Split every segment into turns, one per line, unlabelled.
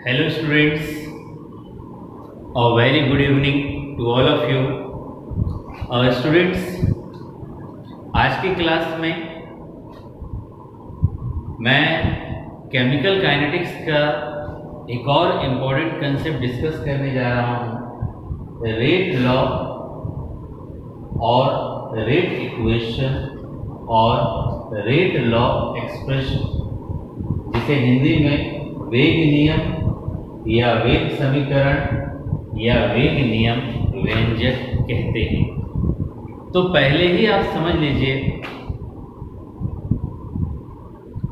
Hello students, a very good evening to all of you. Students, आज की class में मैं केमिकल काइनेटिक्स का एक और इम्पोर्टेंट कंसेप्ट डिस्कस करने जा रहा हूँ, रेट लॉ और रेट इक्वेशन और रेट लॉ एक्सप्रेशन, जिसे हिंदी में वेग नियम या वेग समीकरण या वेग नियम व्यंजक कहते हैं। तो पहले ही आप समझ लीजिए,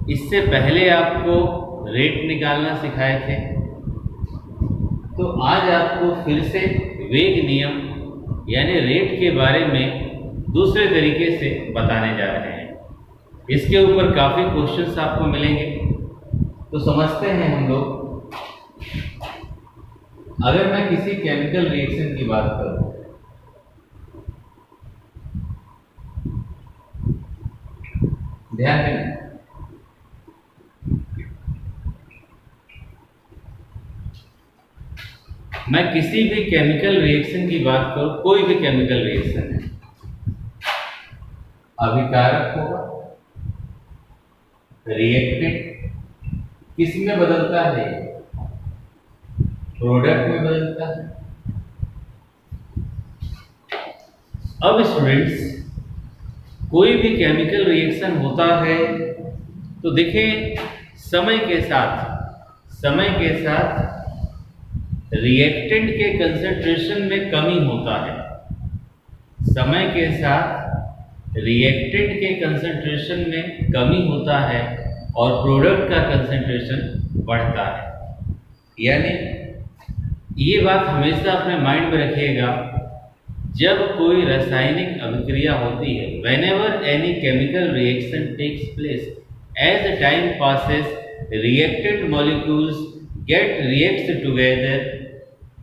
इससे पहले आपको रेट निकालना सिखाए थे, तो आज आपको फिर से वेग नियम यानी रेट के बारे में दूसरे तरीके से बताने जा रहे हैं। इसके ऊपर काफ़ी क्वेश्चंस आपको मिलेंगे, तो समझते हैं हम लोग। अगर मैं किसी केमिकल रिएक्शन की बात करूं, ध्यान देना, मैं किसी भी केमिकल रिएक्शन की बात करूं, कोई भी केमिकल रिएक्शन है, अभिकारक होगा, रिएक्टेंट किस में बदलता है, प्रोडक्ट में बदलता है। अब स्टूडेंट्स, कोई भी केमिकल रिएक्शन होता है तो देखें, समय के साथ रिएक्टेंट के कंसंट्रेशन में कमी होता है, समय के साथ रिएक्टेंट के कंसंट्रेशन में कमी होता है और प्रोडक्ट का कंसंट्रेशन बढ़ता है। यानी ये बात हमेशा अपने माइंड में रखिएगा, जब कोई रासायनिक अभिक्रिया होती है, whenever any chemical reaction takes place, as time passes, reactant molecules reacts together,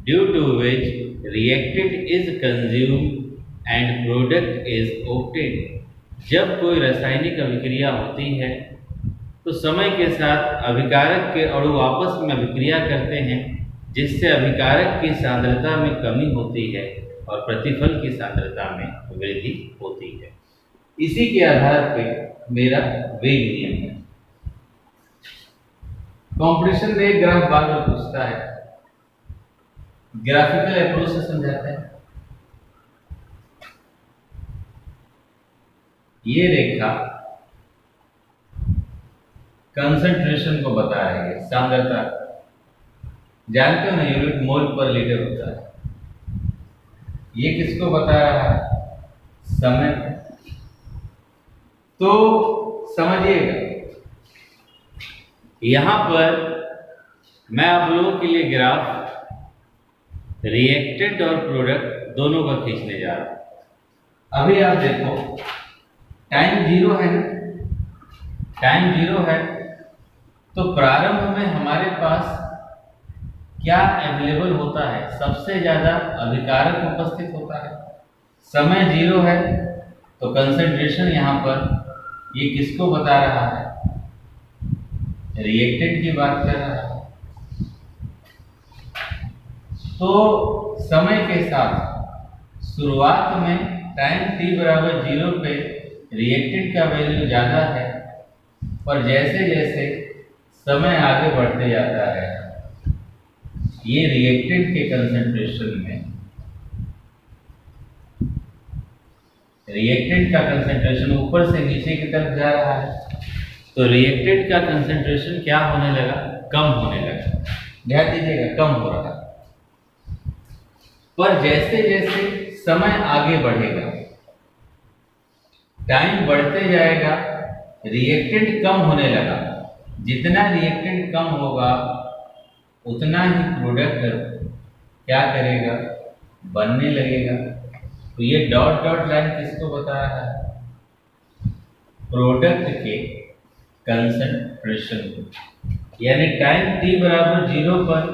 due to which reactant is consumed and product is obtained। जब कोई रासायनिक अभिक्रिया होती है तो समय के साथ अभिकारक के अणु आपस में अभिक्रिया करते हैं, जिससे अभिकारक की सांद्रता में कमी होती है और प्रतिफल की सांद्रता में वृद्धि होती है। इसी के आधार पे मेरा वेग नियम है। कंपटीशन में एक ग्राफ बार बार पूछता है, ग्राफिकल अप्रोच से समझाते हैं। ये रेखा कंसंट्रेशन को बता रही है, सांद्रता, जानते हो ना, यूनिट मोल पर लीटर होता है। ये किसको बता रहा है, समय। तो समझिएगा, यहां पर मैं आप लोगों के लिए ग्राफ रिएक्टेंट और प्रोडक्ट दोनों का खींचने जा रहा हूं। अभी आप देखो, टाइम जीरो है ना, टाइम जीरो है, तो प्रारंभ में हमारे पास क्या अवेलेबल होता है, सबसे ज्यादा अभिकारक उपस्थित होता है। समय जीरो है तो कंसंट्रेशन यहाँ पर ये किसको बता रहा है, रिएक्टेंट की बात कर रहा है। तो समय के साथ शुरुआत में टाइम t बराबर जीरो पे रिएक्टेंट का वैल्यू ज्यादा है, पर जैसे जैसे समय आगे बढ़ते जाता है, ये रिएक्टेंट के कंसंट्रेशन में, रिएक्टेंट का कंसंट्रेशन ऊपर से नीचे की तरफ जा रहा है, तो रिएक्टेंट का कंसंट्रेशन क्या होने लगा, कम होने लगा। ध्यान दीजिएगा, कम हो रहा है। पर जैसे जैसे समय आगे बढ़ेगा, टाइम बढ़ते जाएगा, रिएक्टेंट कम होने लगा। जितना रिएक्टेंट कम होगा उतना ही प्रोडक्ट क्या करेगा, बनने लगेगा। तो ये डॉट डॉट लाइन किसको बता रहा है, प्रोडक्ट के कंसंट्रेशन को। यानी टाइम t बराबर जीरो पर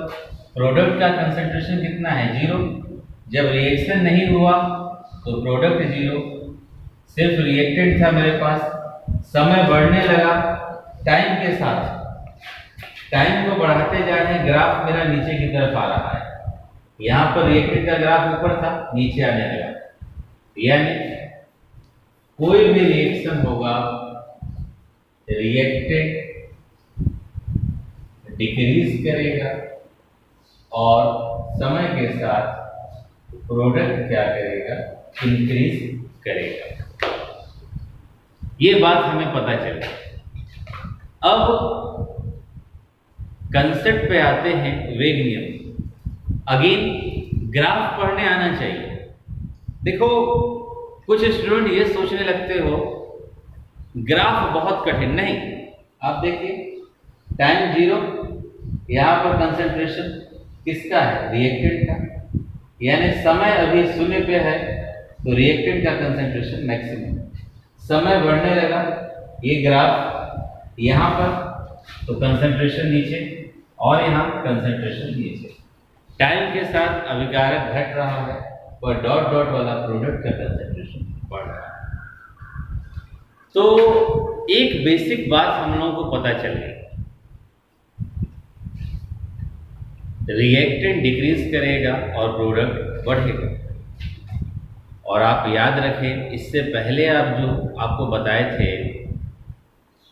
प्रोडक्ट का कंसंट्रेशन कितना है, जीरो। जब रिएक्शन नहीं हुआ तो प्रोडक्ट जीरो, सिर्फ रिएक्टेंट था मेरे पास। समय बढ़ने लगा टाइम के साथ, टाइम को बढ़ाते जा रहे हैं, ग्राफ मेरा नीचे की तरफ आ रहा है। यहां पर रिएक्टेंट का ग्राफ ऊपर था, नीचे आने लगा, यानी कोई भी रिएक्शन होगा, रिएक्टेंट डिक्रीज करेगा और समय के साथ प्रोडक्ट क्या करेगा, इंक्रीज करेगा। ये बात हमें पता चली। अब कंसेप्ट पे आते हैं, वेग नियम। अगेन ग्राफ पढ़ने आना चाहिए। देखो, कुछ स्टूडेंट ये सोचने लगते हो ग्राफ बहुत कठिन। नहीं, आप देखिए, टाइम 0, यहां पर कंसंट्रेशन किसका है, रिएक्टेंट का, यानी समय अभी 0 पे है तो रिएक्टेंट का कंसंट्रेशन मैक्सिमम। समय बढ़ने लगा, ये ग्राफ यहां पर तो कंसंट्रेशन नीचे और यहां कंसंट्रेशन नीचे। टाइम के साथ अभिकारक घट रहा है और डॉट डॉट वाला प्रोडक्ट का कंसंट्रेशन बढ़ रहा है। तो एक बेसिक बात हम लोगों को पता चल गई, रिएक्टेंट डिक्रीज करेगा और प्रोडक्ट बढ़ेगा। और आप याद रखें, इससे पहले आप जो आपको बताए थे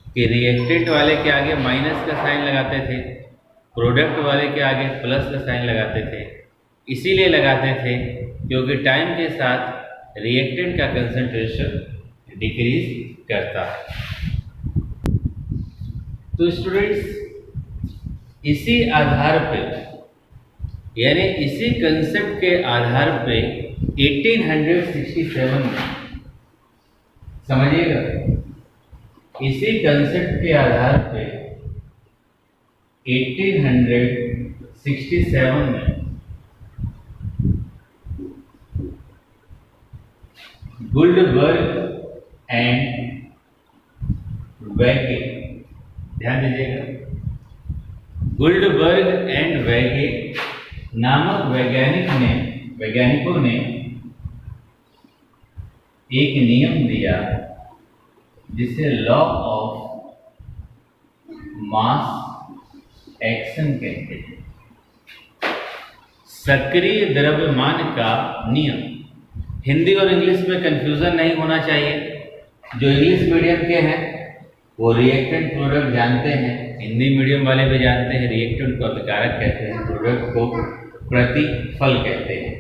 कि रिएक्टेंट वाले के आगे माइनस का साइन लगाते थे, प्रोडक्ट वाले के आगे प्लस का साइन लगाते थे। इसीलिए लगाते थे क्योंकि टाइम के साथ रिएक्टेंट का कंसंट्रेशन डिक्रीज करता है। तो स्टूडेंट्स, इसी आधार पे, यानी इसी कंसेप्ट के आधार पे 1867 में, समझिएगा, इसी कंसेप्ट के आधार पे 1867 में गुल्डबर्ग एंड वेगे, ध्यान दीजिएगा, गुल्डबर्ग एंड वेगे नामक वैज्ञानिकों ने एक नियम दिया जिसे लॉ ऑफ मास एक्शन कहते हैं, सक्रिय द्रव्यमान का नियम। हिंदी और इंग्लिश में कंफ्यूजन नहीं होना चाहिए। जो इंग्लिश मीडियम के हैं वो रिएक्टेंट प्रोडक्ट जानते हैं, हिंदी मीडियम वाले भी जानते हैं, रिएक्टेंट को अभिकारक कहते हैं, प्रोडक्ट को प्रतिफल कहते हैं।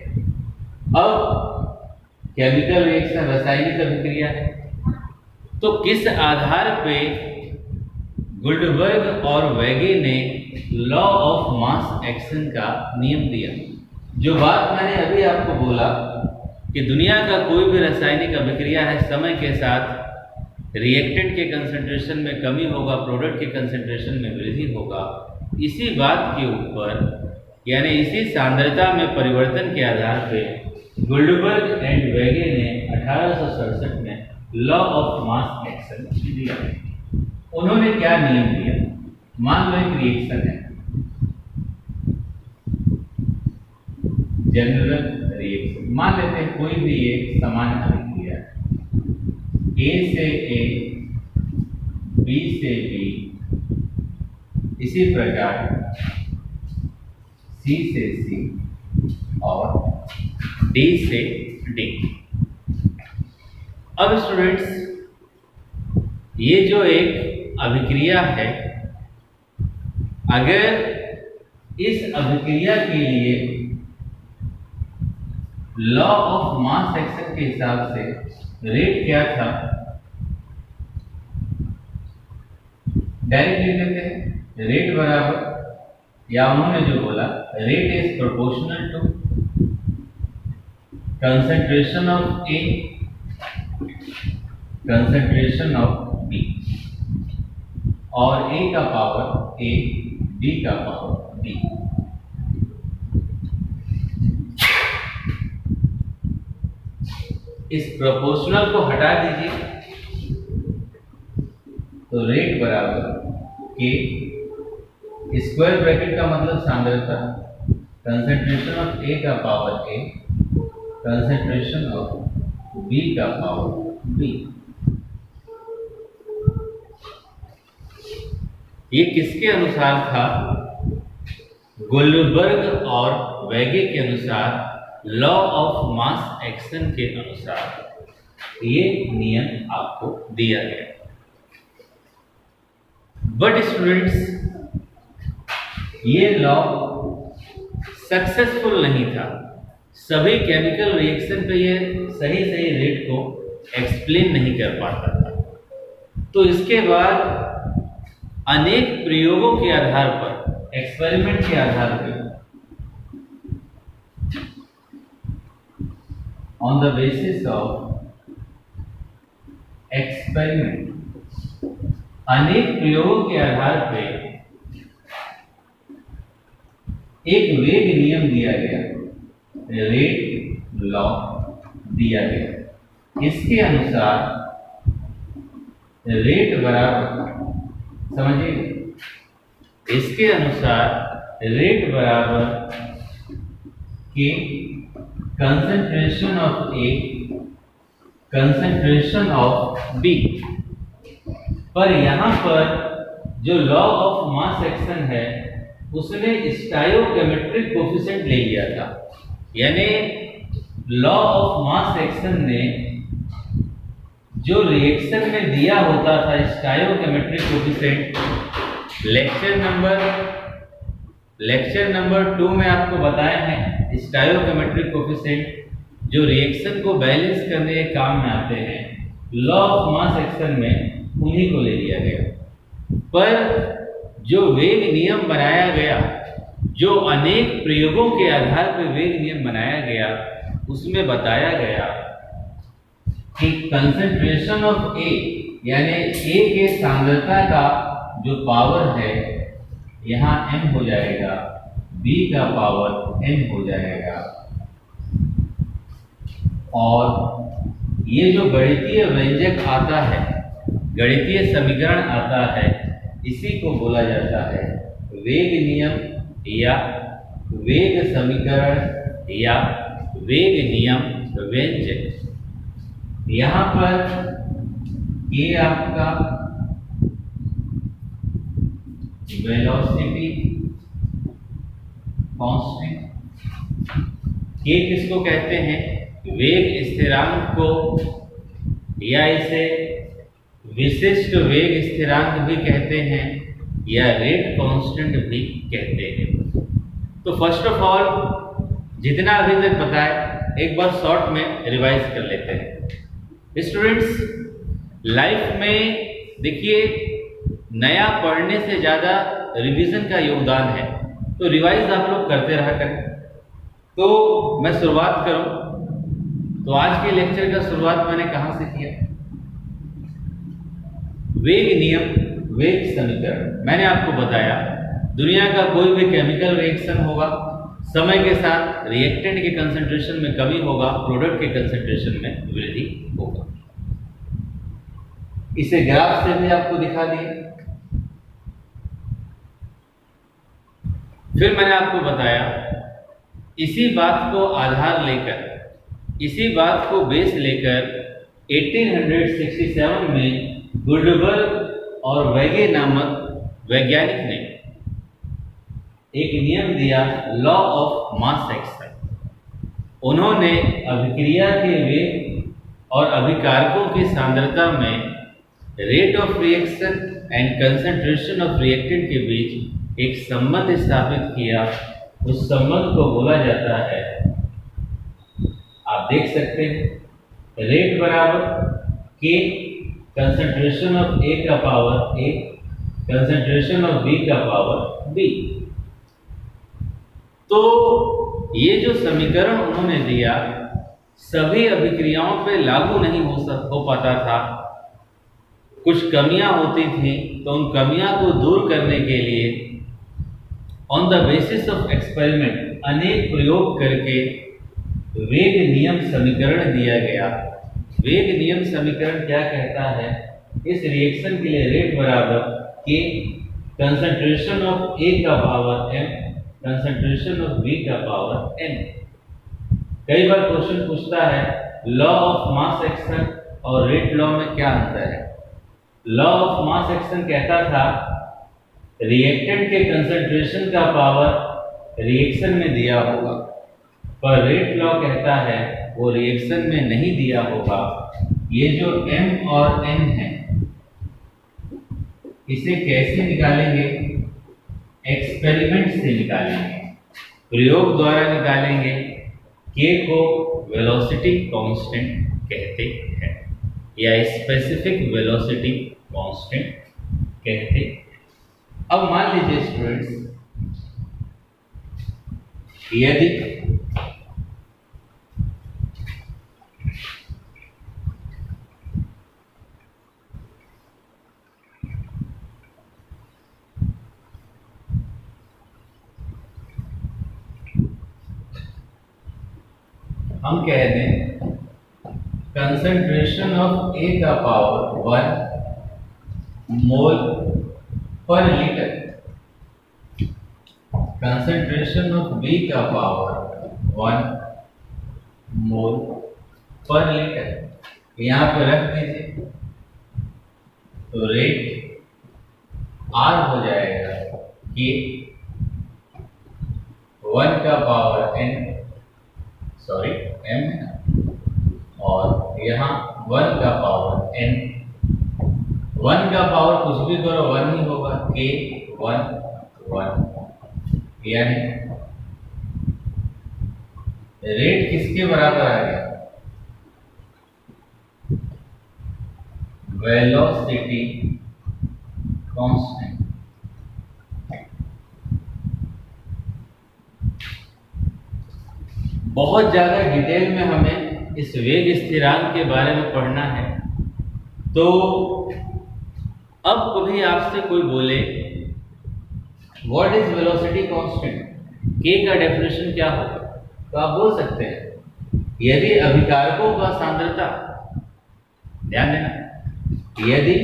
अब केमिकल रिएक्शन रासायनिक अभिक्रिया है, तो किस आधार पे गुल्डबर्ग और वेगे ने लॉ ऑफ मास एक्शन का नियम दिया? जो बात मैंने अभी आपको बोला कि दुनिया का कोई भी रासायनिक अभिक्रिया है, समय के साथ रिएक्टेंट के कंसंट्रेशन में कमी होगा, प्रोडक्ट के कंसंट्रेशन में वृद्धि होगा। इसी बात के ऊपर, यानी इसी सांद्रता में परिवर्तन के आधार पे गुल्डबर्ग एंड वेगे ने 1867 में लॉ ऑफ मास एक्शन दिया। उन्होंने क्या नियम दिया? मान लो एक रिएक्शन है, जनरल रिएक्शन, मान लेते हैं कोई भी एक सामान्य अभिक्रिया, ए से ए, बी से बी, इसी प्रकार सी से सी और डी से डी। अब स्टूडेंट्स, ये जो एक अभिक्रिया है, अगर इस अभिक्रिया के लिए लॉ ऑफ मास एक्शन के हिसाब से रेट क्या था, डायरेक्ट लिख लेते हैं। रेट बराबर, या उन्होंने जो बोला, rate is proportional to concentration of A, concentration of B, और ए का पावर ए, बी का पावर बी। इस प्रोपोर्शनल को हटा दीजिए तो रेट बराबर के, स्क्वायर ब्रैकेट का मतलब सांद्रता, कंसंट्रेशन ऑफ ए का power A, concentration of B का पावर बी। ये किसके अनुसार था? गुल्डबर्ग और वेगे के अनुसार, लॉ ऑफ मास एक्शन के अनुसार ये नियम आपको दिया गया। बट स्टूडेंट्स, ये लॉ सक्सेसफुल नहीं था। सभी केमिकल रिएक्शन पे ये सही सही रेट को एक्सप्लेन नहीं कर पाता था। तो इसके बाद अनेक प्रयोगों के आधार पर, एक्सपेरिमेंट के आधार पर, on the basis of experiment, अनेक प्रयोगों के आधार पर एक वेग नियम दिया गया, रेट लॉ दिया गया। इसके अनुसार रेट बराबर, समझिए, इसके अनुसार रेट बराबर के concentration of A, concentration of B. पर यहां पर जो लॉ ऑफ मास एक्शन है उसने स्टाइयोकेमेट्रिक कोफिशिएंट ले लिया था। यानी लॉ ऑफ मास एक्शन ने जो रिएक्शन में दिया होता था स्टाइयोकेमेट्रिक कोफिशिएंट, लेक्चर नंबर 2 में आपको बताया है स्टाइयोकेमेट्रिक कोफिशिएंट जो रिएक्शन को बैलेंस करने के काम में आते हैं, लॉ ऑफ मास एक्शन में उन्हीं को ले लिया गया। पर जो वेग नियम बनाया गया, जो अनेक प्रयोगों के आधार पर वेग नियम बनाया गया, उसमें बताया गया कि कंसंट्रेशन ऑफ ए, यानी ए के सांद्रता का जो पावर है यहाँ m हो जाएगा, b का पावर n हो जाएगा, और ये जो गणितीय व्यंजक आता है, गणितीय समीकरण आता है, इसी को बोला जाता है वेग नियम या वेग समीकरण या वेग नियम व्यंजक। यहाँ पर ये आपका वेलोसिटी कांस्टेंट, के किसको कहते हैं? वेग स्थिरांक को, या इसे विशिष्ट वेग स्थिरांक भी कहते हैं, या रेट कांस्टेंट भी कहते हैं। तो फर्स्ट ऑफ ऑल जितना अभी तक बताया एक बार शॉर्ट में रिवाइज कर लेते हैं। स्टूडेंट्स, लाइफ में देखिए नया पढ़ने से ज़्यादा रिवीजन का योगदान है, तो रिवाइज आप लोग करते रहा करें। तो मैं शुरुआत करूं, तो आज के लेक्चर का शुरुआत मैंने कहाँ से किया? वेग नियम, वेग समीकरण। मैंने आपको बताया दुनिया का कोई भी केमिकल रिएक्शन होगा, समय के साथ रिएक्टेंट के कंसंट्रेशन में कमी होगा, प्रोडक्ट के कंसंट्रेशन में वृद्धि होगा। इसे ग्राफ से भी आपको दिखा दिया। फिर मैंने आपको बताया इसी बात को आधार लेकर, इसी बात को बेस लेकर 1867 में गुल्डबर्ग और वेगे नामक वैज्ञानिक ने एक नियम दिया, लॉ ऑफ मास एक्शन। उन्होंने अभिक्रिया के वेग और अभिकारकों की सांद्रता में rate of reaction and concentration of reactant के बीच एक संबंध स्थापित किया। उस संबंध को बोला जाता है, आप देख सकते हैं, रेट बराबर के कंसंट्रेशन ऑफ ए का power A, concentration of B का पावर बी। तो ये जो समीकरण उन्होंने दिया सभी अभिक्रियाओं पे लागू नहीं हो पाता था, कुछ कमियां होती थी, तो उन कमियां को दूर करने के लिए on the basis of experiment अनेक प्रयोग करके वेग नियम समीकरण दिया गया। वेग नियम समीकरण क्या कहता है? इस रिएक्शन के लिए रेट बराबर के कंसंट्रेशन ऑफ ए का power m, concentration of B का पावर n। कई बार क्वेश्चन पूछता है लॉ ऑफ मास एक्शन और रेट लॉ में क्या अंतर है? लॉ ऑफ मास एक्शन कहता था रिएक्टेंट के कंसंट्रेशन का पावर रिएक्शन में दिया होगा, पर रेट लॉ कहता है वो रिएक्शन में नहीं दिया होगा। ये जो m और n है इसे कैसे निकालेंगे? एक्सपेरिमेंट से निकालेंगे, प्रयोग द्वारा निकालेंगे। k को वेलोसिटी कांस्टेंट कहते हैं या स्पेसिफिक वेलोसिटी कांस्टेंट कहते हैं। अब मान लीजिए स्टूडेंट्स, यदि हम कह दें कंसंट्रेशन ऑफ A का पावर 1 मोल पर लीटर, कंसंट्रेशन ऑफ B का पावर 1 मोल पर लीटर यहाँ पे रख दीजिए, तो रेट R हो जाएगा कि 1 का पावर n, सॉरी m है ना, और यहाँ 1 का पावर n, 1 का पावर कुछ भी करो 1 ही होगा, k 1 यानी रेट किसके बराबर आ गया? Velocity constant. बहुत ज्यादा डिटेल में हमें इस वेग स्थिरांक के बारे में पढ़ना है, तो अब कभी आपसे कोई बोले what is velocity constant, k का डेफिनेशन क्या होगा, तो आप बोल सकते हैं यदि अभिकारकों का सांद्रता, ध्यान देना, यदि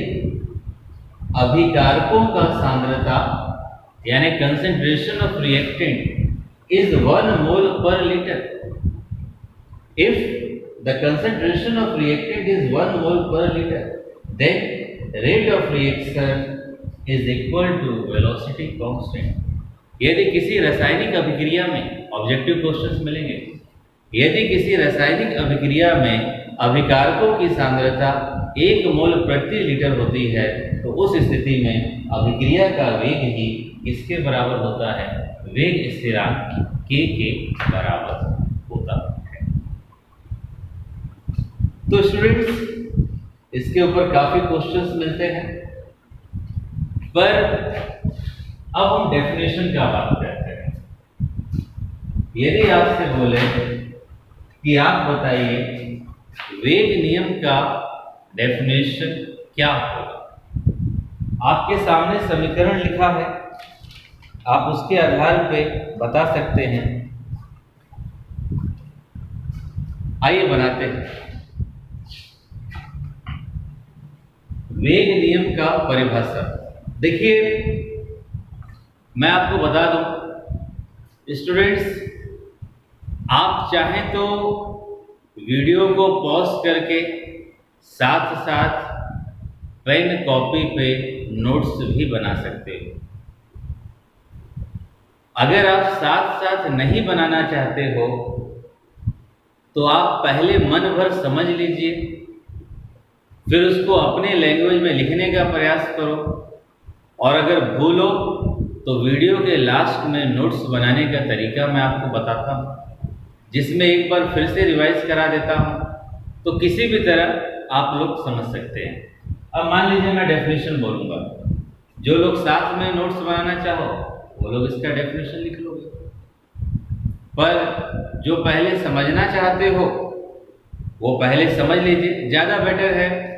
अभिकारकों का सांद्रता यानी कंसंट्रेशन ऑफ रिएक्टेंट इज 1 मोल पर litre, if the concentration of reactant is 1 mole per liter, then rate of reaction is equal to velocity constant। यदि किसी रासायनिक अभिक्रिया में, ऑब्जेक्टिव क्वेश्चंस मिलेंगे, यदि किसी रासायनिक अभिक्रिया में अभिकारकों की सांद्रता 1 मोल प्रति लीटर होती है, तो उस स्थिति में अभिक्रिया का वेग ही किसके बराबर होता है? वेग स्थिरांक k के बराबर होता है। तो स्टूडेंट्स इसके ऊपर काफी क्वेश्चंस मिलते हैं, पर अब हम डेफिनेशन का बात करते हैं। यदि आपसे बोले कि आप बताइए वेग नियम का डेफिनेशन क्या होगा, आपके सामने समीकरण लिखा है, आप उसके आधार पे बता सकते हैं। आइए बनाते हैं। वेग नियम का परिभाषा देखिए, मैं आपको बता दूं स्टूडेंट्स, आप चाहें तो वीडियो को पॉज करके साथ साथ पेन कॉपी पे नोट्स भी बना सकते हो। अगर आप साथ साथ नहीं बनाना चाहते हो तो आप पहले मन भर समझ लीजिए, फिर उसको अपने लैंग्वेज में लिखने का प्रयास करो, और अगर भूलो तो वीडियो के लास्ट में नोट्स बनाने का तरीका मैं आपको बताता हूँ, जिसमें एक बार फिर से रिवाइज करा देता हूँ, तो किसी भी तरह आप लोग समझ सकते हैं। अब मान लीजिए मैं डेफिनेशन बोलूँगा, जो लोग साथ में नोट्स बनाना चाहो वो लोग इसका डेफिनेशन लिख लोगे, पर जो पहले समझना चाहते हो वो पहले समझ लीजिए, ज़्यादा बेटर है।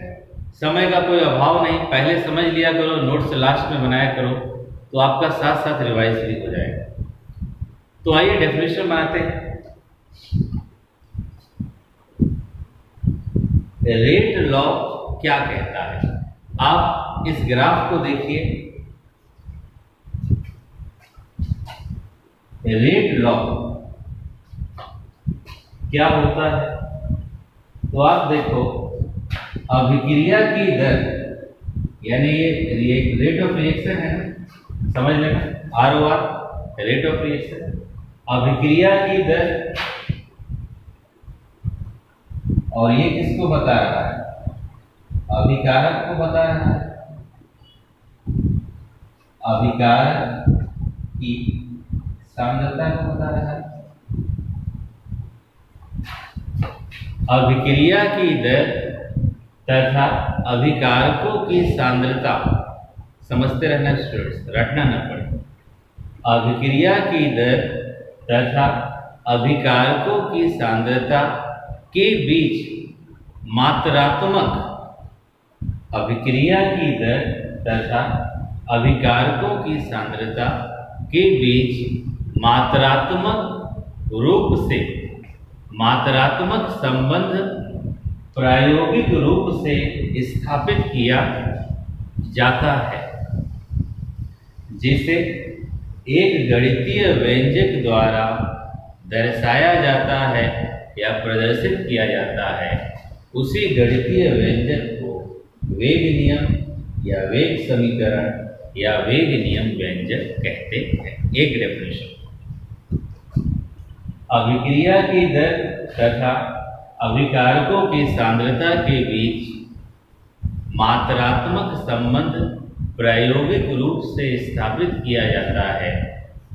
समय का कोई अभाव नहीं, पहले समझ लिया करो, नोट्स लास्ट में बनाया करो, तो आपका साथ साथ रिवाइज भी हो जाएगा। तो आइए डेफिनेशन बनाते हैं। रेट लॉ क्या कहता है? आप इस ग्राफ को देखिए, रेट लॉ क्या होता है? तो आप देखो, अभिक्रिया की दर यानी ये रेट ऑफ रिएक्शन है ना, समझ लेना, ROR रेट ऑफ रिएक्शन। अभिक्रिया की दर, और ये किसको बता रहा है? अभिकारक को बता रहा है। अभिकारक की सांद्रता को बता रहा है। अभिक्रिया की दर तथा अभिकारकों की सांद्रता, समझते रहना स्टूडेंट्स, रटना न पड़े। अभिक्रिया की दर तथा अभिकारकों की सांद्रता के बीच मात्रात्मक, अभिक्रिया की दर तथा अभिकारकों की सांद्रता के बीच मात्रात्मक रूप से, मात्रात्मक संबंध प्रायोगिक रूप से स्थापित किया जाता है, जिसे एक गणितीय व्यंजक द्वारा दर्शाया जाता है या प्रदर्शित किया जाता है। उसी गणितीय व्यंजक को वेग नियम या वेग समीकरण या वेग नियम व्यंजक कहते हैं। एक डेफिनेशन, अभिक्रिया की दर तथा अभिकारकों की सांद्रता के बीच मात्रात्मक संबंध प्रायोगिक रूप से स्थापित किया जाता है,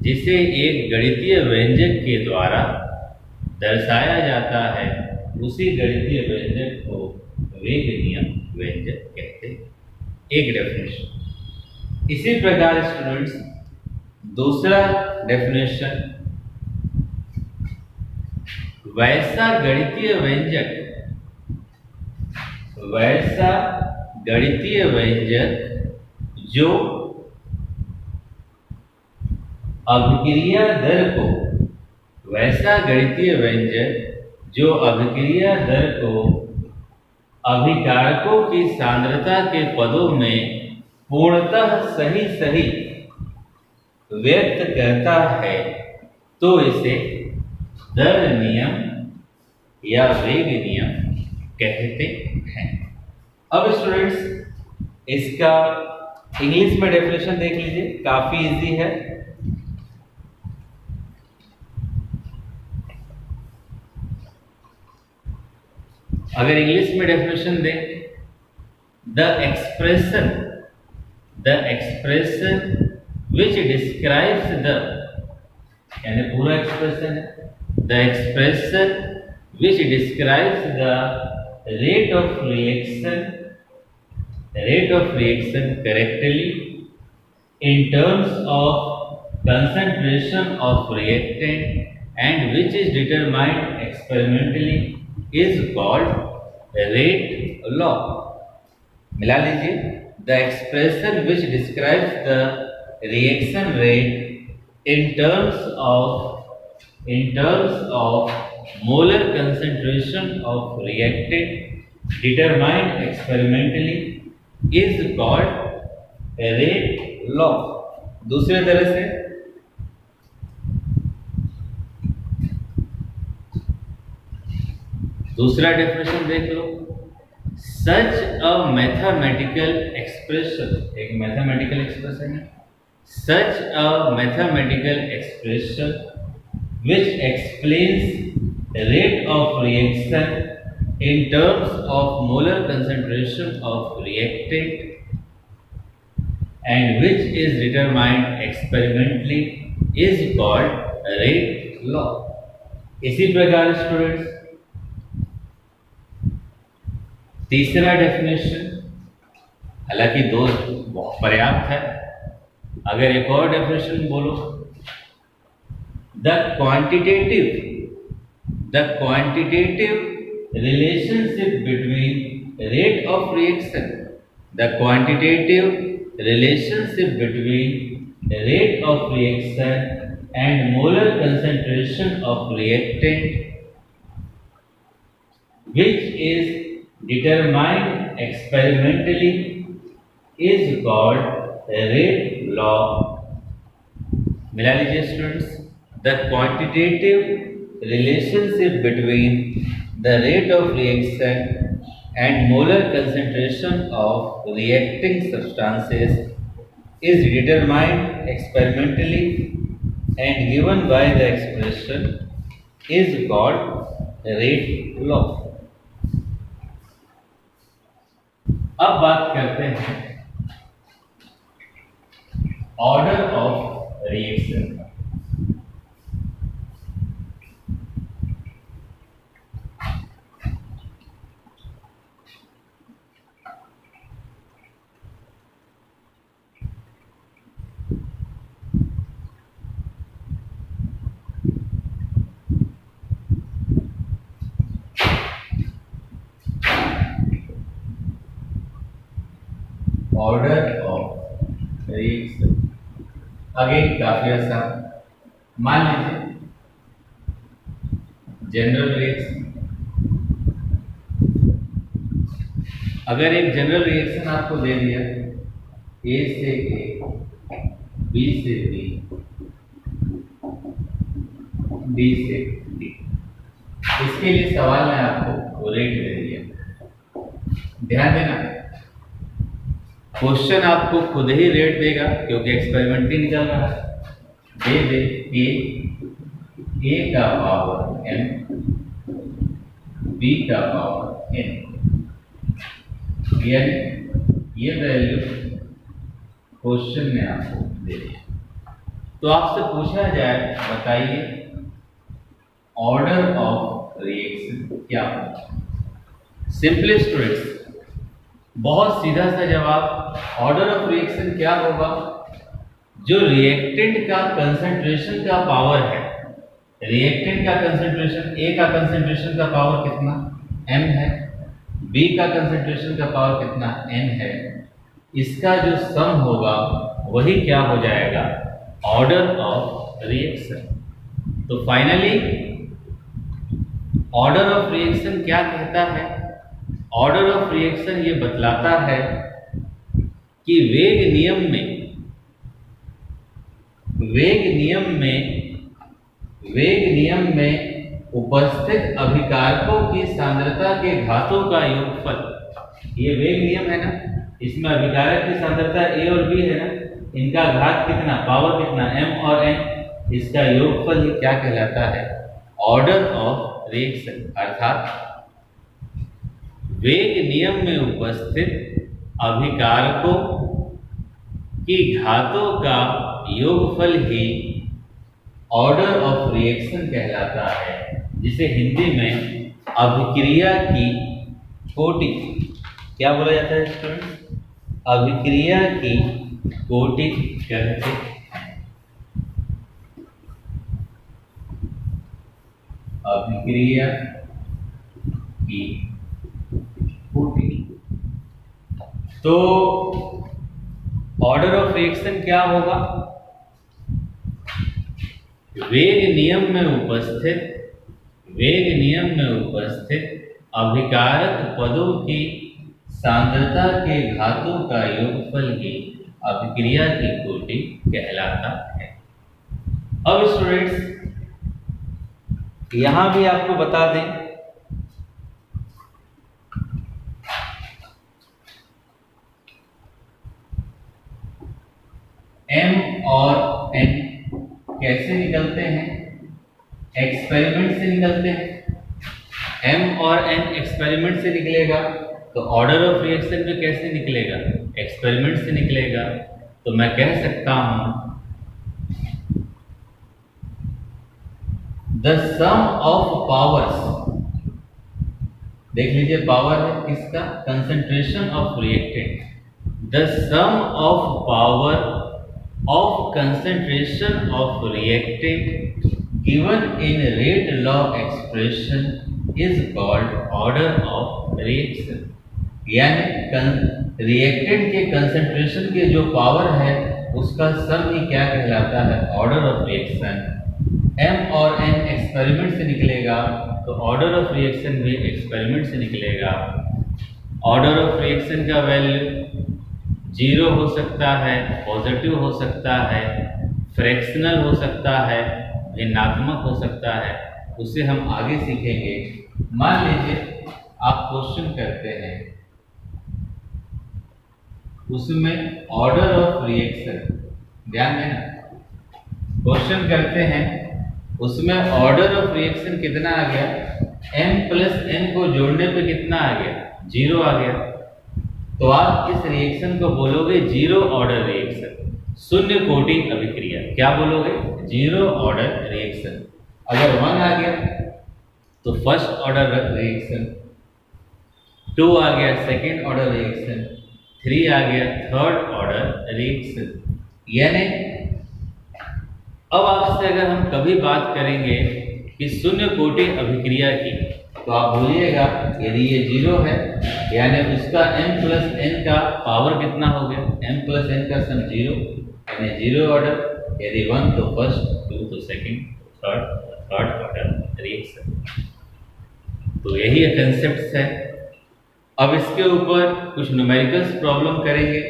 जिसे एक गणितीय व्यंजक के द्वारा दर्शाया जाता है। उसी गणितीय व्यंजक को वेग नियम व्यंजक कहते हैं। एक डेफिनेशन। इसी प्रकार स्टूडेंट्स, दूसरा डेफिनेशन, वैसा गणितीय व्यंजक, वैसा गणितीय व्यंजक जो अभिक्रिया दर को, वैसा गणितीय व्यंजक जो अभिक्रिया दर को अभिकारकों की सांद्रता के पदों में पूर्णतः सही सही व्यक्त करता है, तो इसे दर नियम या वेग नियम कहते हैं। अब स्टूडेंट्स, इसका इंग्लिश में डेफिनेशन देख लीजिए, काफी इजी है। अगर इंग्लिश में डेफिनेशन दें, the expression which describes the, यानी पूरा एक्सप्रेशन है, the expression which describes the rate of reaction correctly in terms of concentration of reactant and which is determined experimentally is called rate law. मिला लीजिए, the expression which describes the reaction rate in terms of molar concentration of reactant determined experimentally is called rate law. दूसरे तरह से, दूसरा definition देख लो, such a mathematical expression, एक mathematical expression है, such a mathematical expression which explains rate of reaction in terms of molar concentration of reactant and which is determined experimentally is called rate law. इसी प्रकार students, तीसरा definition, हालांकि दो बहुत पर्याप्त है, अगर एक और डेफिनेशन बोलो, the quantitative relationship between rate of reaction, the quantitative relationship between rate of reaction and molar concentration of reactant which is determined experimentally is called rate law. मिला लीजिए students, the quantitative relationship between the rate of reaction and molar concentration of reacting substances is determined experimentally and given by the expression is called rate law. अब बात करते हैं order of reaction का। Order of reaction again काफी आसान। मान लीजिए general reaction, अगर एक जनरल रिएक्शन आपको दे दिया ए से ए, बी से बी, डी से डी, इसके लिए सवाल ने आपको रेट दे दिया। ध्यान देना, क्वेश्चन आपको खुद ही रेट देगा क्योंकि एक्सपेरिमेंट ही निकल रहा है। दे दे ए का पावर एम, बी का पावर एन, यानी ये वैल्यू क्वेश्चन में आपको दे दिया। तो आपसे पूछा जाए, बताइए ऑर्डर ऑफ रिएक्शन क्या होगा। सिंपली स्टूडेंट्स, बहुत सीधा सा जवाब, ऑर्डर ऑफ रिएक्शन क्या होगा, जो रिएक्टेंट का कंसंट्रेशन का पावर है, रिएक्टेंट का कंसंट्रेशन, ए का कंसंट्रेशन का पावर कितना m है, बी का कंसंट्रेशन का पावर कितना n है, इसका जो सम होगा वही क्या हो जाएगा, ऑर्डर ऑफ रिएक्शन। तो फाइनली ऑर्डर ऑफ रिएक्शन क्या कहता है, ऑर्डर ऑफ रिएक्शन ये बतलाता है कि वेग नियम में उपस्थित अभिकारकों की सांद्रता के घातों का योगफल, ये वेग नियम है ना, इसमें अभिकारक की सांद्रता ए और बी है ना, इनका घात कितना, पावर कितना m और n, इसका योगफल ये क्या कहलाता है, ऑर्डर ऑफ रिएक्शन। अर्थात वेग नियम में उपस्थित अभिकारकों की घातों का योगफल ही ऑर्डर ऑफ रिएक्शन कहलाता है, जिसे हिंदी में अभिक्रिया की कोटि क्या बोला जाता है स्टूडेंट, अभिक्रिया की कोटि कहते हैं। अभिक्रिया की कोटि। तो ऑर्डर ऑफ रिएक्शन क्या होगा, वेग नियम में उपस्थित अभिकारक पदों की सांद्रता के घातों का योगफल ही अभिक्रिया की कोटि कहलाता है। अब स्टूडेंट्स यहां भी आपको बता दें, m और n कैसे निकलते हैं, एक्सपेरिमेंट से निकलते हैं। m और n एक्सपेरिमेंट से निकलेगा, तो ऑर्डर ऑफ रिएक्शन में कैसे निकलेगा, एक्सपेरिमेंट से निकलेगा। तो मैं कह सकता हूं द सम ऑफ पावर्स, देख लीजिए पावर है किसका, concentration of reactant, the sum of power of concentration of reactant given in rate law expression is called order of reaction। यानी रिएक्टेंट के कंसंट्रेशन के जो पावर है उसका सम ही क्या कहलाता है, ऑर्डर ऑफ रिएक्शन। m और n एक्सपेरिमेंट से निकलेगा, तो ऑर्डर ऑफ रिएक्शन भी एक्सपेरिमेंट से निकलेगा। ऑर्डर ऑफ रिएक्शन का वैल्यू 0 हो सकता है, पॉजिटिव हो सकता है, फ्रैक्शनल हो सकता है, भिन्नात्मक हो सकता है, उसे हम आगे सीखेंगे। मान लीजिए आप क्वेश्चन करते हैं उसमें ऑर्डर ऑफ रिएक्शन, ध्यान देना, क्वेश्चन करते हैं उसमें ऑर्डर ऑफ रिएक्शन कितना आ गया, m+n को जोड़ने पे कितना आ गया, 0 आ गया। तो आप इस रिएक्शन को बोलोगे जीरो ऑर्डर रिएक्शन, शून्य कोटि अभिक्रिया। क्या बोलोगे, जीरो ऑर्डर रिएक्शन। अगर 1 आ गया तो फर्स्ट ऑर्डर रिएक्शन, 2 आ गया सेकेंड ऑर्डर रिएक्शन, 3 आ गया थर्ड ऑर्डर रिएक्शन। यानी अब आपसे अगर हम कभी बात करेंगे कि शून्य कोटि अभिक्रिया की, तो आप बोलिएगा यदि ये 0 है यानी उसका m+n का पावर कितना हो गया, m+n का सम 0 यानी 0 ऑर्डर, यदि 1 तो फर्स्ट, 2 तो सेकंड, थर्ड ऑर्डर रिएक्शन। तो यही कंसेप्ट है। अब इसके ऊपर कुछ न्यूमेरिकल्स प्रॉब्लम करेंगे।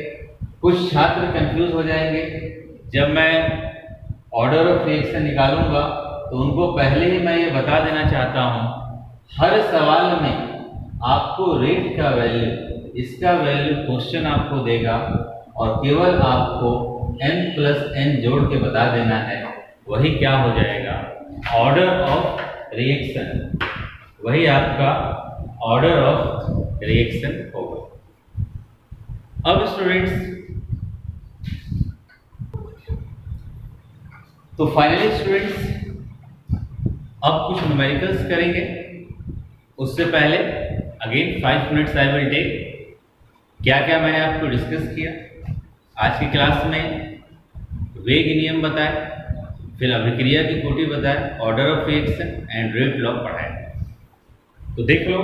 कुछ छात्र कंफ्यूज हो जाएंगे, जब मैं ऑर्डर ऑफ रिएक्शन निकालूंगा तो उनको पहले ही मैं ये बता देना चाहता हूँ, हर सवाल में आपको रेट का वैल्यू, इसका वैल्यू क्वेश्चन आपको देगा और केवल आपको m+n जोड़ के बता देना है, वही क्या हो जाएगा, ऑर्डर ऑफ रिएक्शन, वही आपका ऑर्डर ऑफ रिएक्शन होगा। अब स्टूडेंट्स, तो फाइनली स्टूडेंट्स अब कुछ न्यूमेरिकल्स करेंगे। उससे पहले again 5 minutes I will take. क्या क्या मैंने आपको डिस्कस किया आज की क्लास में, वेग नियम बताया, फिर अभिक्रिया की कोटि बताया, order of reaction and rate law पढ़ाया। तो देख लो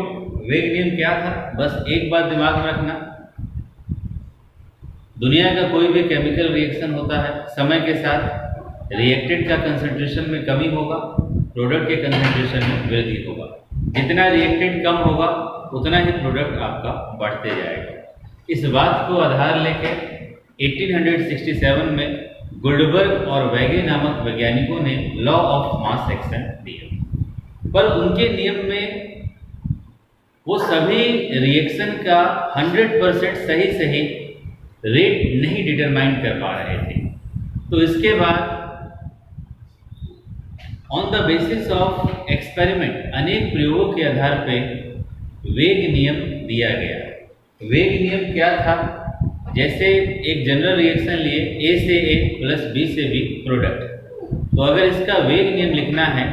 वेग नियम क्या था। बस एक बात दिमाग में रखना, दुनिया का कोई भी केमिकल रिएक्शन होता है, समय के साथ रिएक्टेंट का कंसंट्रेशन में कमी होगा, प्रोडक्ट के कंसंट्रेशन में वृद्धि होगा। जितना रिएक्टेंट कम होगा उतना ही प्रोडक्ट आपका बढ़ते जाएगा। इस बात को आधार लेके 1867 में गुल्डबर्ग और वैगे नामक वैज्ञानिकों ने लॉ ऑफ मास एक्शन दिया। पर उनके नियम में वो सभी रिएक्शन का 100% सही रेट नहीं डिटरमाइन कर पा रहे थे। तो इसके बाद on the basis of experiment, अनेक प्रयोगों के आधार पे वेग नियम दिया गया। वेग नियम क्या था, जैसे एक जनरल रिएक्शन लिए A से A प्लस B से B प्रोडक्ट, तो अगर इसका वेग नियम लिखना है,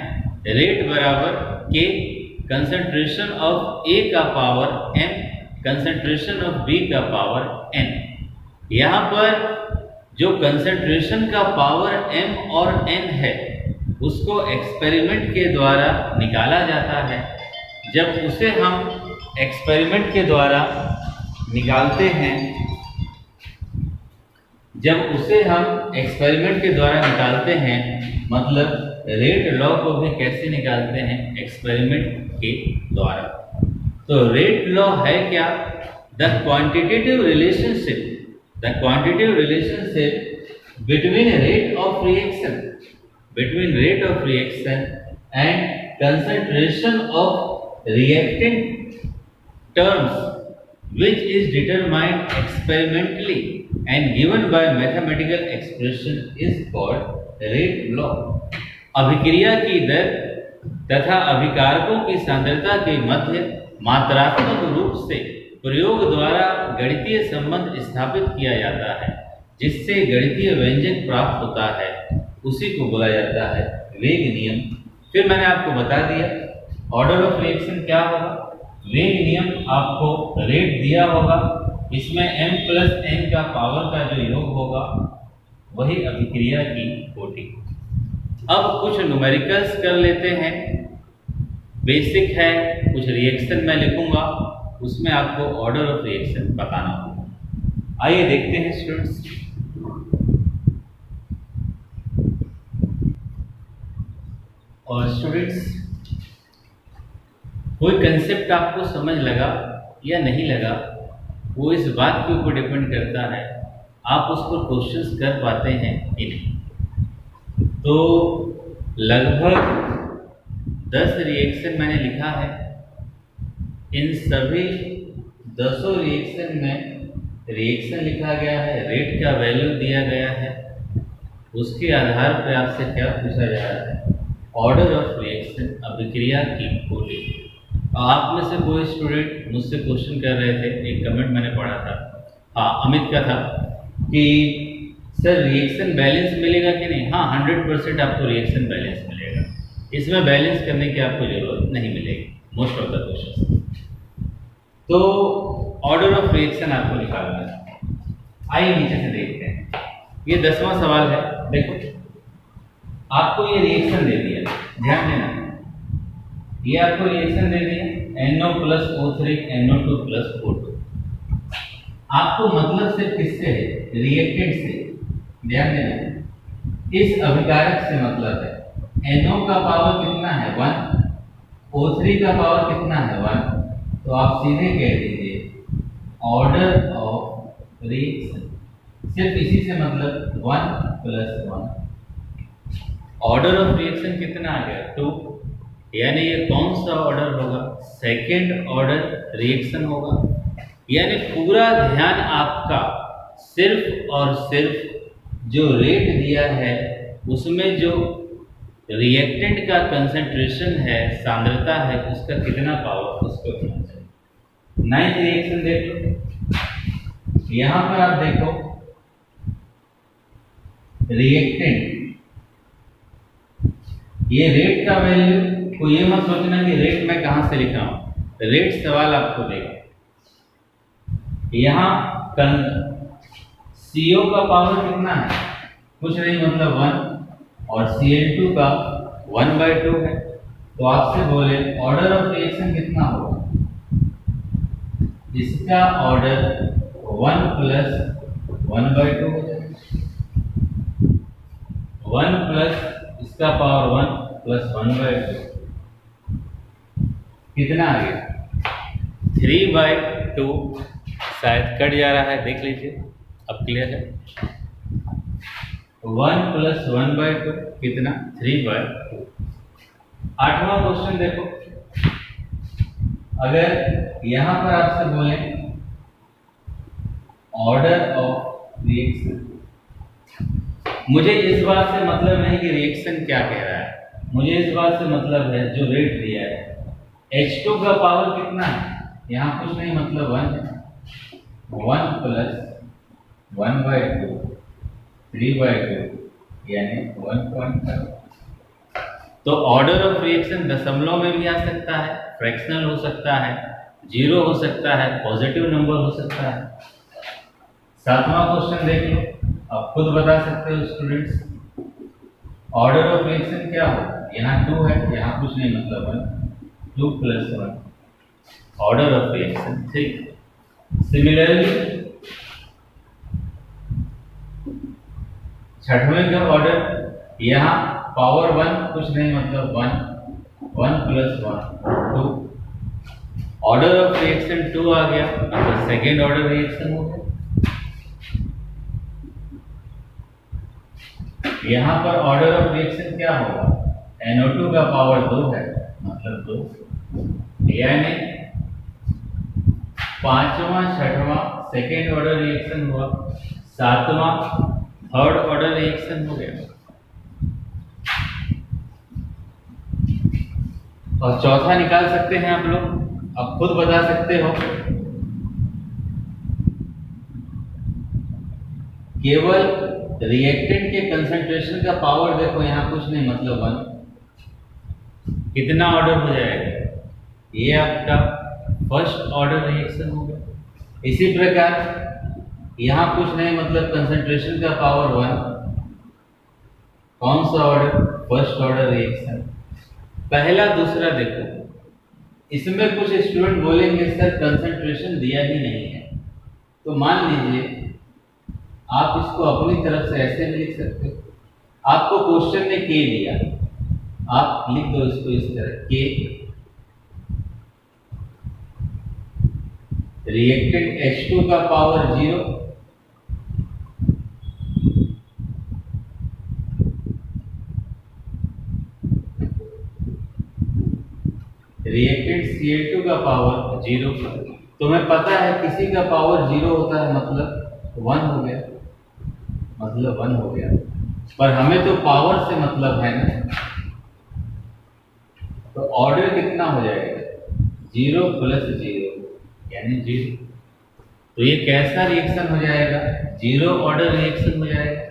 रेट बराबर K कंसंट्रेशन ऑफ A का power m concentration of B का पावर n। यहाँ पर जो कंसंट्रेशन का पावर m और n है उसको एक्सपेरिमेंट के द्वारा निकाला जाता है। जब उसे हम एक्सपेरिमेंट के द्वारा निकालते हैं, मतलब रेट लॉ को भी कैसे निकालते हैं, एक्सपेरिमेंट के द्वारा। तो रेट लॉ है क्या, the quantitative relationship between rate of reaction and concentration of reactant terms which is determined experimentally and given by mathematical expression is called rate law। अभिक्रिया की दर तथा अभिकारकों की सांद्रता के मध्य मात्रात्मक रूप से प्रयोग द्वारा गणितीय संबंध स्थापित किया जाता है, जिससे गणितीय व्यंजक प्राप्त होता है, उसी को बोला जाता है वेग नियम। फिर मैंने आपको बता दिया ऑर्डर ऑफ रिएक्शन क्या होगा, वेग नियम आपको रेट दिया होगा, इसमें m+n का पावर का जो योग होगा वही अभिक्रिया की कोटि। अब कुछ न्यूमेरिकल्स कर लेते हैं, बेसिक है, कुछ रिएक्शन मैं लिखूंगा, उसमें आपको ऑर्डर ऑफ रिएक्शन बताना होगा। आइए देखते हैं स्टूडेंट्स। और स्टूडेंट्स, कोई कंसेप्ट आपको समझ लगा या नहीं लगा, वो इस बात के ऊपर डिपेंड करता है आप उस पर क्वेश्चंस कर पाते हैं कि नहीं। तो लगभग 10 रिएक्शन मैंने लिखा है, इन सभी 10 रिएक्शन में रिएक्शन लिखा गया है, रेट का वैल्यू दिया गया है, उसके आधार पर आपसे क्या पूछा जा रहा है, ऑर्डर ऑफ रिएक्शन, अभिक्रिया की कोटि। आप में से कोई स्टूडेंट मुझसे क्वेश्चन कर रहे थे, एक कमेंट मैंने पढ़ा था, हाँ अमित का था, कि सर रिएक्शन बैलेंस मिलेगा कि नहीं। हाँ 100% आपको रिएक्शन बैलेंस मिलेगा, इसमें बैलेंस करने की आपको जरूरत नहीं मिलेगी मोस्ट ऑफ द क्वेश्चन। तो ऑर्डर ऑफ रिएक्शन आपको निकालना है। आइए नीचे से देखते हैं, ये 10वां सवाल है। देखो आपको ये रिएक्शन दे दिया, ध्यान देना, ये आपको रिएक्शन दे दिया NO + O3 NO2 + O2। आपको मतलब सिर्फ किससे है, रिएक्टेंट से। ध्यान देना, इस अभिकारक से मतलब है NO का पावर कितना है 1, O3 का पावर कितना है 1, तो आप सीधे कह दीजिए ऑर्डर ऑफ रिएक्शन, सिर्फ इसी से मतलब 1 + 1। ऑर्डर ऑफ रिएक्शन कितना आ गया 2, यानी ये कौन सा ऑर्डर होगा, सेकेंड ऑर्डर रिएक्शन होगा। यानी पूरा ध्यान आपका सिर्फ और सिर्फ जो रेट दिया है उसमें जो रिएक्टेंट का कंसंट्रेशन है, सांद्रता है, उसका कितना पावर, उसको होना चाहिए। 9th रिएक्शन देख लो, यहां पर आप देखो रिएक्टेंट, ये रेट का वैल्यू, को ये मत सोचना कि रेट मैं कहां से लिख रहा हूं, रेट सवाल आपको देगा। यहां CO का पावर कितना है, कुछ नहीं मतलब 1, और Cl2 का 1/2 है। तो आपसे बोले ऑर्डर ऑफ रिएक्शन कितना होगा, इसका ऑर्डर 1 + 1/2 हो जाएगा, 1 प्लस इसका पावर 1 + 1/2 कितना आ गया 3/2। शायद कट जा रहा है, देख लीजिए, अब क्लियर है। 1 + 1/2 कितना 3/2। 8वां क्वेश्चन देखो, अगर यहां पर आपसे बोले ऑर्डर ऑफ रिएक्शन, मुझे इस बात से मतलब नहीं कि रिएक्शन क्या कह रहा है, मुझे इस बात से मतलब है जो रेट दिया है। H2 का पावर कितना है, यहाँ कुछ नहीं मतलब 1 है, 1 + 1/2 3/2 यानी 1.5। तो ऑर्डर ऑफ रिएक्शन दशमलव में भी आ सकता है, फ्रैक्शनल हो सकता है, 0 हो सकता है, पॉजिटिव नंबर हो सकता है। 7वां क्वेश्चन देख लो, आप खुद बता सकते हो स्टूडेंट्स, ऑर्डर ऑफ रिएक्शन क्या हो, यहाँ 2 है, यहाँ कुछ नहीं मतलब 1, 2 + 1, ऑर्डर ऑफ रिएक्शन 3। सिमिलरली 6वें का ऑर्डर, यहाँ पावर 1 कुछ नहीं मतलब 1, 1 + 1 2, ऑर्डर ऑफ रिएक्शन 2 आ गया, मतलब सेकेंड ऑर्डर रिएक्शन हो गया। यहाँ पर ऑर्डर ऑफ रिएक्शन क्या होगा, NO2 का पावर 2 है, मतलब 2, यानी 5वां 6वां सेकेंड ऑर्डर रिएक्शन हुआ, 7वां थर्ड ऑर्डर रिएक्शन हो गया, और चौथा निकाल सकते हैं आप लोग, अब खुद बता सकते हो। केवल रिएक्टेंट के कंसंट्रेशन का पावर देखो, यहाँ कुछ नहीं मतलब 1, कितना ऑर्डर हो जाएगा, ये आपका फर्स्ट ऑर्डर रिएक्शन हो गया। इसी प्रकार यहाँ कुछ नहीं मतलब कंसंट्रेशन का पावर 1, कौन सा ऑर्डर, फर्स्ट ऑर्डर रिएक्शन। पहला दूसरा देखो, इसमें कुछ स्टूडेंट बोलेंगे सर कंसंट्रेशन दिया ही नहीं है, तो मान लीजिए आप इसको अपनी तरफ से ऐसे भी लिख सकते हो, आपको क्वेश्चन ने के दिया, आप लिख दो इसको इस तरह, के रिएक्टेंट H2 का पावर 0, रिएक्टेंट Cl2 का पावर 0। तुम्हें पता है किसी का पावर 0 होता है, मतलब 1 हो गया, मतलब 1 हो गया, पर हमें तो पावर से मतलब है ना, तो ऑर्डर कितना हो जाएगा, 0 + 0 यानी 0। तो ये कैसा रिएक्शन हो जाएगा, 0 ऑर्डर रिएक्शन हो जाएगा।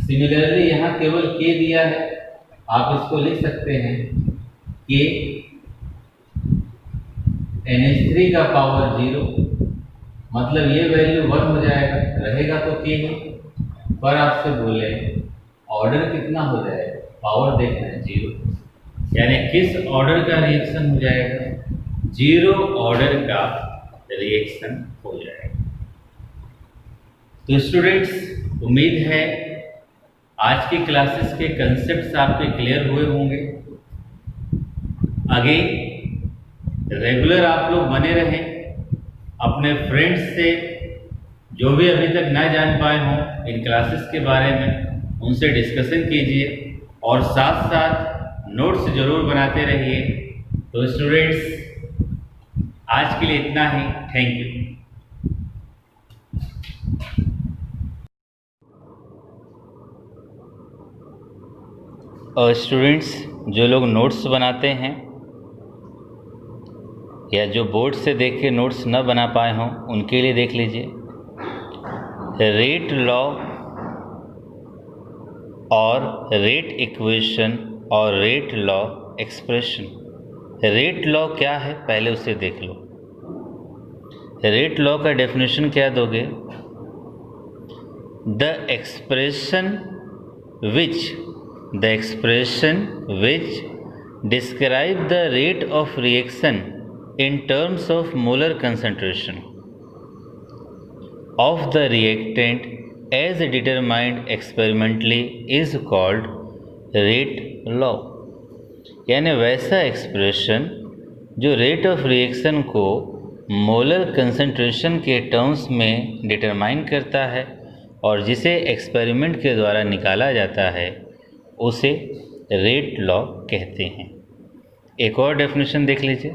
सिमिलरली यहाँ केवल K दिया है, आप इसको लिख सकते हैं K NH3 का पावर 0, मतलब ये वैल्यू 1 हो जाएगा, रहेगा तो K ही, पर आपसे बोले ऑर्डर कितना हो जाएगा, पावर देखना है 0, यानी किस ऑर्डर का रिएक्शन हो जाएगा, 0 ऑर्डर का रिएक्शन हो जाएगा। तो स्टूडेंट्स, उम्मीद है आज की क्लासेस के कंसेप्ट्स आपके क्लियर हुए होंगे। आगे रेगुलर आप लोग बने रहें, अपने फ्रेंड्स से जो भी अभी तक ना जान पाए हों इन क्लासेस के बारे में, उनसे डिस्कशन कीजिए और साथ साथ नोट्स जरूर बनाते रहिए। तो स्टूडेंट्स, आज के लिए इतना ही, थैंक यू। और स्टूडेंट्स, जो लोग नोट्स बनाते हैं या जो बोर्ड से देख के नोट्स न बना पाए हों, उनके लिए देख लीजिए रेट लॉ और रेट इक्वेशन और rate law expression. Rate law क्या है पहले उसे देख लो। रेट लॉ का डेफिनेशन क्या दोगे, the expression which describe the rate of reaction in terms of molar concentration of the reactant as determined experimentally is called rate law। यानी वैसा एक्सप्रेशन जो रेट ऑफ रिएक्शन को मोलर कंसंट्रेशन के terms में determine करता है और जिसे एक्सपेरिमेंट के द्वारा निकाला जाता है, उसे रेट लॉ कहते हैं। एक और डेफिनेशन देख लीजिए,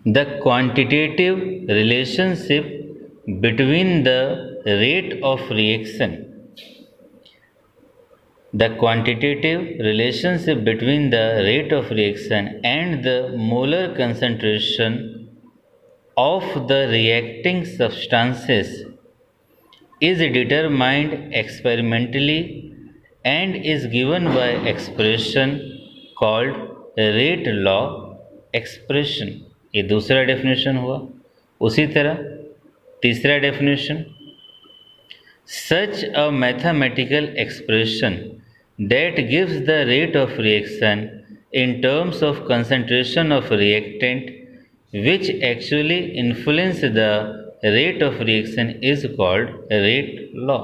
the quantitative relationship between the rate of reaction The quantitative relationship between the rate of reaction and the molar concentration of the reacting substances is determined experimentally and is given by expression called rate law expression। ये दूसरा definition हुआ। उसी तरह तीसरा definition, such a mathematical expression that gives the rate of reaction in terms of concentration of reactant which actually influence the rate of reaction is called rate law।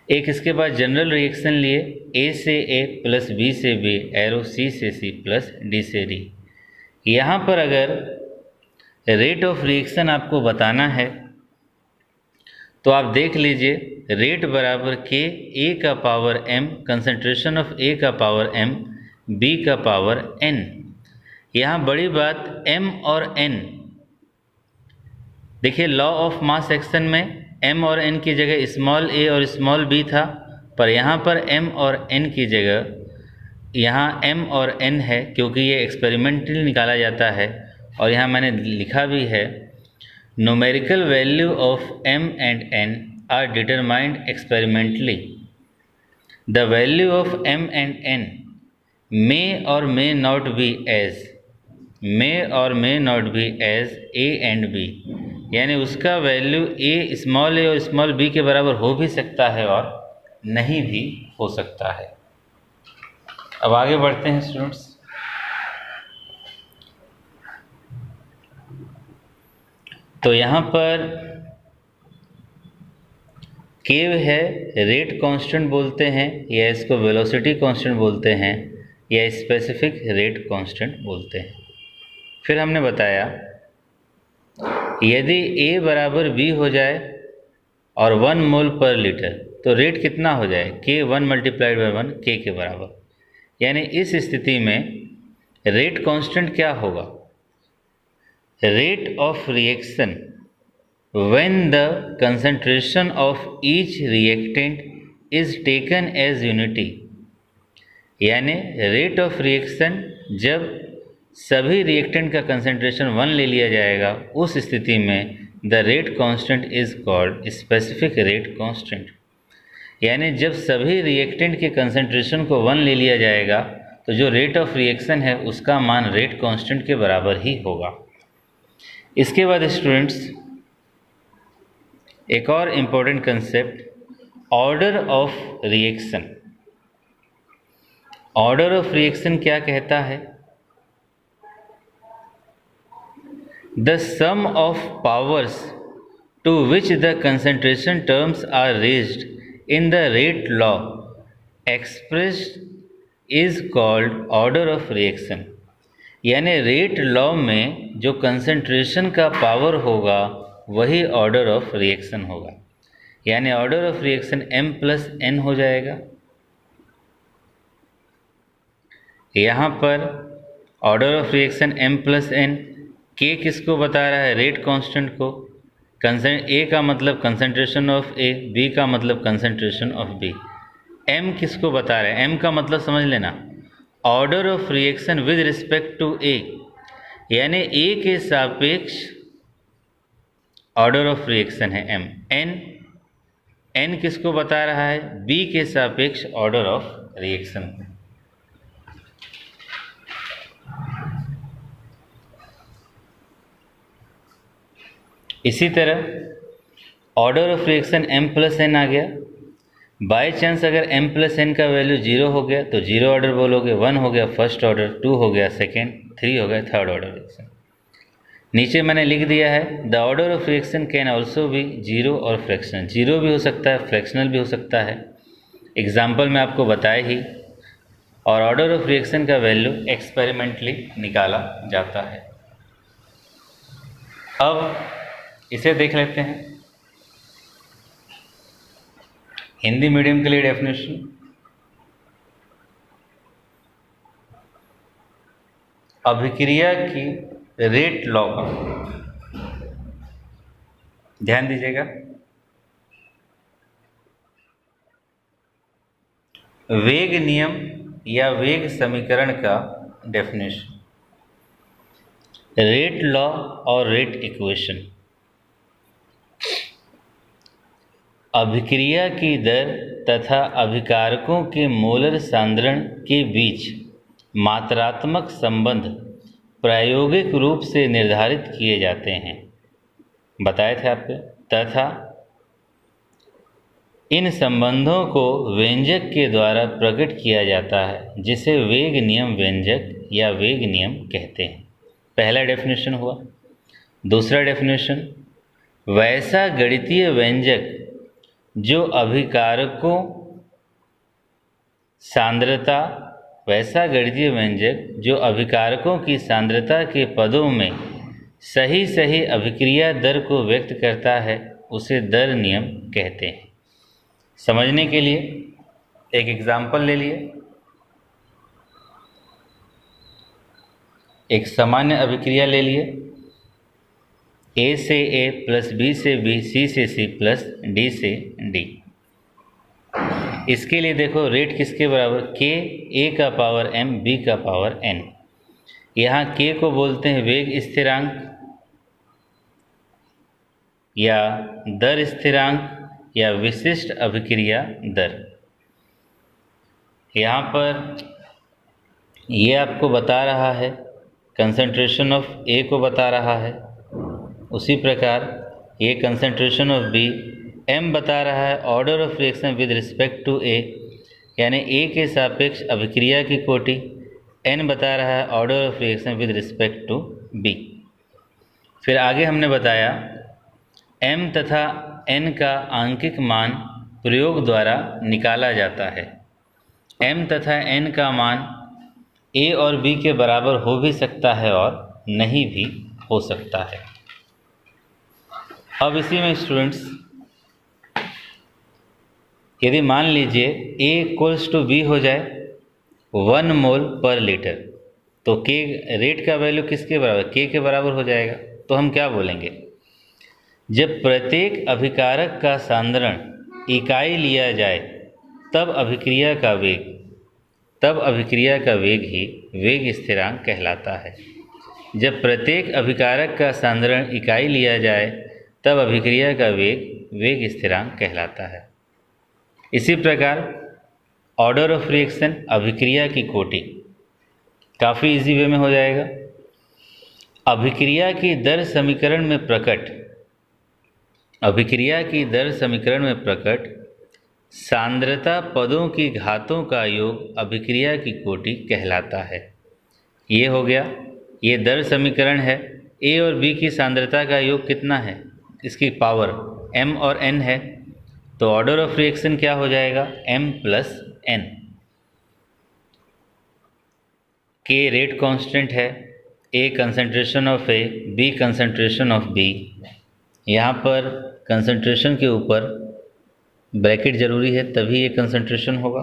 एक इसके बाद general reaction लिए, A से A plus B से B, arrow C से C plus D से D। यहाँ पर अगर रेट ऑफ रिएक्शन आपको बताना है तो आप देख लीजिए, रेट बराबर K A का power M, concentration of A का पावर M, B का पावर N। यहाँ बड़ी बात M और N, देखिए लॉ ऑफ मास एक्शन में M और N की जगह स्मॉल a और स्मॉल b था, पर यहाँ पर M और N की जगह यहाँ M और N है, क्योंकि ये एक्सपेरिमेंटली निकाला जाता है। और यहाँ मैंने लिखा भी है, numerical value of M and N are determined experimentally। The value of M and N may or may not be as A and B, यानी उसका वैल्यू स्मॉल a और स्मॉल b के बराबर हो भी सकता है और नहीं भी हो सकता है। अब आगे बढ़ते हैं स्टूडेंट्स। तो यहाँ पर केव है, रेट कांस्टेंट बोलते हैं, या इसको वेलोसिटी कांस्टेंट बोलते हैं, या स्पेसिफिक रेट कांस्टेंट बोलते हैं। फिर हमने बताया यदि A बराबर B हो जाए और 1 मोल पर लीटर, तो रेट कितना हो जाए, K 1 मल्टीप्लाइड बाई 1 K के बराबर। यानी इस स्थिति में रेट कांस्टेंट क्या होगा, rate of reaction when the concentration of each reactant is taken as unity, यानी रेट ऑफ रिएक्शन जब सभी रिएक्टेंट का कंसंट्रेशन 1 ले लिया जाएगा, उस स्थिति में the rate constant is called specific rate constant. यानी जब सभी रिएक्टेंट के कंसंट्रेशन को 1 ले लिया जाएगा तो जो रेट ऑफ रिएक्शन है उसका मान रेट कांस्टेंट के बराबर ही होगा। इसके बाद स्टूडेंट्स एक और important concept, order of reaction. Order of reaction क्या कहता है? The sum of powers to which the concentration terms are raised in the rate law expressed is called order of reaction। यानी रेट लॉ में जो concentration का power होगा वही order of reaction होगा। यानी ऑर्डर ऑफ रिएक्शन m+n हो जाएगा। यहाँ पर order of reaction m+n, k किसको बता रहा है? रेट कांस्टेंट को। ए का मतलब कंसंट्रेशन ऑफ ए, बी का मतलब कंसंट्रेशन ऑफ बी। एम किसको बता रहे हैं? एम का मतलब समझ लेना, order of reaction with respect to A, यानी ए के सापेक्ष ऑर्डर ऑफ रिएक्शन है एम। एन किसको बता रहा है? बी के सापेक्ष ऑर्डर ऑफ रिएक्शन। इसी तरह ऑर्डर ऑफ रिएक्शन m+n आ गया। बाय चांस अगर m+n का वैल्यू 0 हो गया तो 0 ऑर्डर बोलोगे, 1 हो गया फर्स्ट ऑर्डर, 2 हो गया सेकेंड, 3 हो गया थर्ड ऑर्डर रिएक्शन। नीचे मैंने लिख दिया है the order of reaction can also भी 0 और फ्रैक्शनल। 0 भी हो सकता है, फ्रैक्शनल भी हो सकता है। एग्जाम्पल में आपको बताया ही। और ऑर्डर ऑफ रिएक्शन का वैल्यू एक्सपेरिमेंटली निकाला जाता है। अब इसे देख लेते हैं हिंदी मीडियम के लिए डेफिनेशन। अभिक्रिया की रेट लॉ का ध्यान दीजिएगा। वेग नियम या वेग समीकरण का डेफिनेशन, रेट लॉ और रेट इक्वेशन। अभिक्रिया की दर तथा अभिकारकों के मोलर सांद्रण के बीच मात्रात्मक संबंध प्रायोगिक रूप से निर्धारित किए जाते हैं, बताए थे आपको। तथा इन संबंधों को व्यंजक के द्वारा प्रकट किया जाता है, जिसे वेग नियम व्यंजक या वेग नियम कहते हैं। पहला डेफिनेशन हुआ। दूसरा डेफिनेशन, वैसा गणितीय व्यंजक जो अभिकारकों सांद्रता, वैसा गणितीय व्यंजक जो अभिकारकों की सांद्रता के पदों में सही सही अभिक्रिया दर को व्यक्त करता है, उसे दर नियम कहते हैं। समझने के लिए एक एग्जाम्पल ले लिए। एक सामान्य अभिक्रिया ले लिए, ए से ए प्लस बी से बी, सी से सी प्लस डी से डी। इसके लिए देखो रेट किसके बराबर? के, ए का पावर m, बी का पावर n। यहाँ के को बोलते हैं वेग स्थिरांक या दर स्थिरांक या विशिष्ट अभिक्रिया दर। यहाँ पर ये आपको बता रहा है कंसंट्रेशन ऑफ ए को बता रहा है, उसी प्रकार ये कंसंट्रेशन ऑफ बी m बता रहा है order of reaction with respect to A, यानी ए के सापेक्ष अभिक्रिया की कोटि। n बता रहा है order of reaction with respect to B. फिर आगे हमने बताया m तथा n का आंकिक मान प्रयोग द्वारा निकाला जाता है। m तथा n का मान a और b के बराबर हो भी सकता है और नहीं भी हो सकता है। अब इसी में स्टूडेंट्स यदि मान लीजिए A = B हो जाए 1 मोल पर लीटर, तो K रेट का वैल्यू किसके बराबर? K के बराबर हो जाएगा। तो हम क्या बोलेंगे, जब प्रत्येक अभिकारक का सांद्रण इकाई लिया जाए तब अभिक्रिया का वेग ही वेग स्थिरांक कहलाता है। जब प्रत्येक अभिकारक का सांद्रण इकाई लिया जाए तब अभिक्रिया का वेग वेग स्थिरांक कहलाता है। इसी प्रकार ऑर्डर ऑफ रिएक्शन, अभिक्रिया की कोटि, काफ़ी इजी वे में हो जाएगा। अभिक्रिया की दर समीकरण में प्रकट सांद्रता पदों की घातों का योग अभिक्रिया की कोटि कहलाता है। ये हो गया, ये दर समीकरण है। ए और बी की सांद्रता का योग कितना है, इसकी पावर m और n है, तो ऑर्डर ऑफ रिएक्शन क्या हो जाएगा, m + n। K rate constant है, A concentration of A, B concentration of B। यहाँ पर कंसंट्रेशन के ऊपर ब्रैकेट जरूरी है, तभी ये कंसंट्रेशन होगा।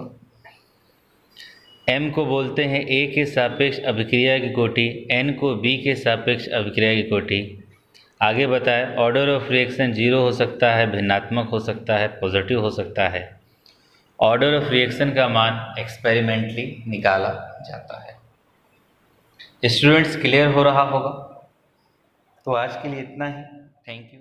m को बोलते हैं A के सापेक्ष अभिक्रिया की कोटि, n को B के सापेक्ष अभिक्रिया की कोटि। आगे बताए ऑर्डर ऑफ रिएक्शन 0 हो सकता है, भिन्नात्मक हो सकता है, पॉजिटिव हो सकता है। ऑर्डर ऑफ रिएक्शन का मान एक्सपेरिमेंटली निकाला जाता है। स्टूडेंट्स, क्लियर हो रहा होगा? तो आज के लिए इतना ही। Thank you.